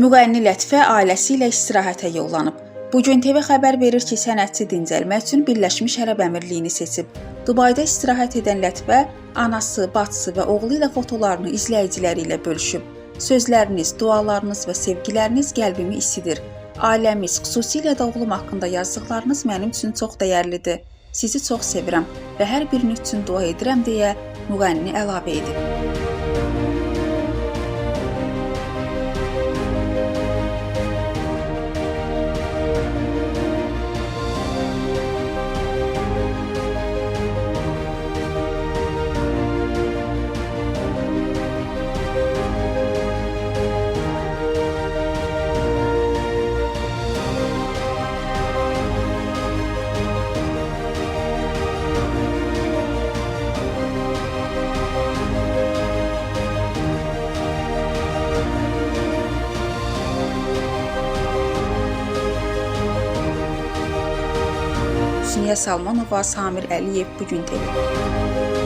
Müğənni Lətifə ailəsi ilə istirahətə yollanıb. Bugün TV xəbər verir ki, sənətçi dincəlmək üçün Birləşmiş Ərəb Əmirliyini seçib. Dubayda istirahət edən Lətifə anası, bacısı və oğlu ilə fotolarını izləyiciləri ilə bölüşüb. Sözləriniz, dualarınız və sevgiləriniz qəlbimi isidir. Ailəmiz, xüsusilə də oğlum haqqında yazdıqlarınız mənim üçün çox dəyərlidir. Sizi çox sevirəm və hər biriniz üçün dua edirəm deyə müğənni əlavə edib. Hüsniyyə Salmanova, Samir Əliyev, Bugün TV.